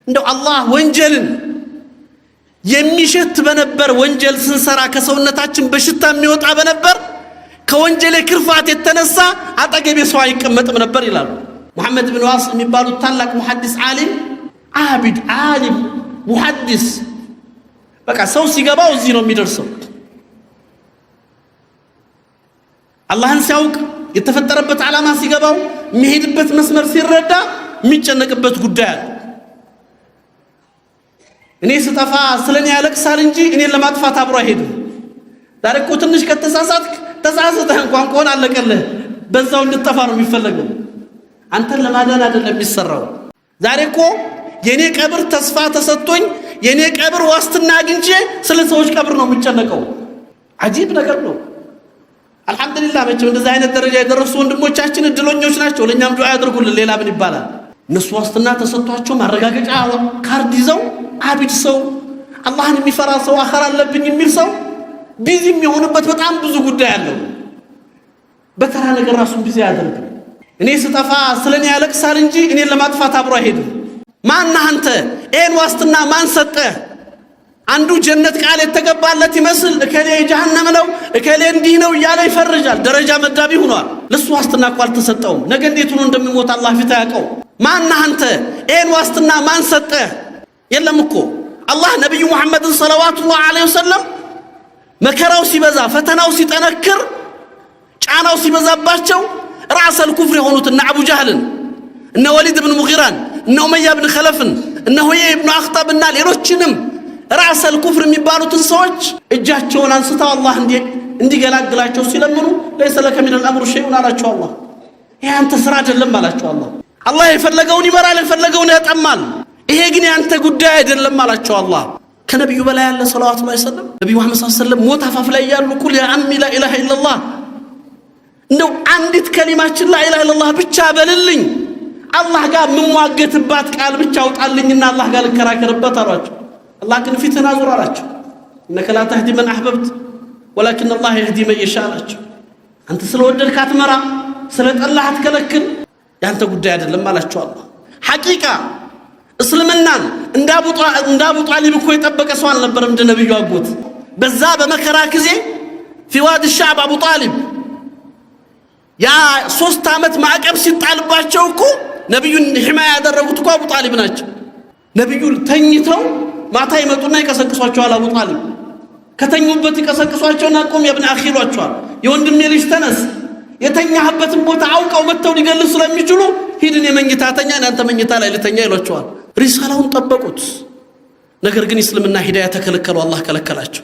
እንደው አላህ ወንጀልን የሚሸት በነበር ወንጀል ስንሰራ ከሰውነታችን በሽታ የሚወጣ በነበር ከወንጀል ክርፋት የተነሳ አጠገቤ ሰው አይቀመጥም ነበር ይላሉ። ሙሐመድ ብን ዋስ የሚባሉት ታላቅ ሙሐዲስ ዓሊም ዓቢድ ዓሊም ሙሐዲስ በቃ ሰው ሲገባው እዚህ ነው የሚደርሰው። አላህን ሲያውቅ የተፈጠረበት ዓላማ ሲገባው የሚሄድበት መስመር ሲረዳ የሚጨነቅበት ጉዳይ አለ። እኔ ስጠፋ ስለኔ ያለቅሳል እንጂ እኔን ለማጥፋት አብሮ አይሄድም። ዛሬ እኮ ትንሽ ከተሳሳትክ ተሳስተህ እንኳን ከሆነ አለቀልህ፣ በዛው እንድትጠፋ ነው የሚፈለገው። አንተን ለማዳን አይደለም የሚሰራው። ዛሬ እኮ የኔ ቀብር ተስፋ ተሰጥቶኝ የኔ ቀብር ዋስትና አግኝቼ ስለ ሰዎች ቀብር ነው የሚጨነቀው። አጂብ ነገር ነው። አልহামዱሊላህ መቼም እንደዚህ አይነት ደረጃ የደረሱ ወንድሞቻችን እድለኞች ናቸው። ለኛም ዱዓ ያድርጉልን። ሌላ ምን ይባላል? እነሱ ዋስትና ተሰጥቷቸው ማረጋገጫ ካርድ ይዘው አቢድ ሰው አላህን የሚፈራ ሰው አኸር አለብኝ የሚል ሰው ቢዚ የሚሆንበት በጣም ብዙ ጉዳይ አለው። በተራ ነገር ራሱን ቢዚ ያደርግ። እኔ ስጠፋ ስለኔ ያለቅሳል እንጂ እኔን ለማጥፋት አብሮ አይሄድም። ማን አንተ? ይሄን ዋስትና ማን ሰጠ? አንዱ ጀነት ቃል የተገባለት ይመስል እከሌ ጀሃነም ነው እከሌ እንዲህ ነው እያለ ይፈርጃል። ደረጃ መዳቢ ሆኗል። ለሱ ዋስትና እኮ አልተሰጠውም። ነገ እንዴት ሆኖ እንደሚሞት አላህ ፊት ያውቀው። ማን አንተ? ይሄን ዋስትና ማን ሰጠ? የለም እኮ አላህ ነብዩ መሐመድን ሰለዋቱላህ ዐለይሂ ወሰለም መከራው ሲበዛ ፈተናው ሲጠነክር ጫናው ሲበዛባቸው ራሰል ኩፍር የሆኑት እነ አቡ ጀህልን እነ ወሊድ ብን ሙጊራን እነ ኡመያ ብን ኸለፍን እነ ሁየይ ብን አኽጠብና ሌሎችንም ራሰል ኩፍር የሚባሉትን ሰዎች እጃቸውን አንስተው አላህ እንዲገላግላቸው ሲለምኑ ለይሰ ለከ ሚነል አምሪ ሸይኡን አላቸው። አላህ ይሄ አንተ ስራ አይደለም አላቸው። አላህ የፈለገውን ይመራል፣ የፈለገውን ያጠማል። ይሄ ግን ያንተ ጉዳይ አይደለም አላቸው። አላህ ከነብዩ በላይ ያለ ሰለላሁ ዐለይሂ ወሰለም ነብዩ መሐመድ ሰለላሁ ዐለይሂ ወሰለም ሞት አፋፍ ላይ ያሉ ኩል ያ አሚ ላ ኢላሃ ኢላላህ እንደው አንዲት ከሊማችን ላ ኢላሃ ኢላላህ ብቻ በልልኝ አላህ ጋር የምሟገትባት ቃል ብቻ አውጣልኝና አላህ ጋር ልከራከርበት አሏቸው። አላህ ግን ፊትህን አዙር አላቸው። እነከ ላ ተህዲ መን አሕበብት ወላኪን አላህ የህዲ መን የሻእ አላቸው። አንተ ስለወደድክ አትመራ፣ ስለጠላህ አትከለክል፣ ያንተ ጉዳይ አይደለም አላቸው። አላህ ሐቂቃ እስልምናን እንደ አቡ ጣሊብ እኮ የጠበቀ ሰው አልነበረም። እንደ ነብዩ አጎት በዛ በመከራ ጊዜ ፊዋድ ሻዕብ አቡ ጣሊብ ያ 3 ዓመት ማዕቀብ ሲጣልባቸው እኮ ነብዩን ሒማያ ያደረጉት እኮ አቡ ጣሊብ ናቸው። ነብዩ ተኝተው ማታ ይመጡና ይቀሰቅሷቸዋል። አቡ ጣሊብ ከተኙበት ይቀሰቅሷቸውና ቆም የብን አኺ ይሏቸዋል። የወንድሜ ልጅ ተነስ፣ የተኛህበትን ቦታ አውቀው መተው ሊገልጹ ስለሚችሉ ሂድን የመኝታ ተኛ፣ እናንተ መኝታ ላይ ልተኛ ይሏቸዋል። ሪሳላውን ጠበቁት። ነገር ግን እስልምና ሂዳያ ተከለከሉ። አላህ ከለከላቸው።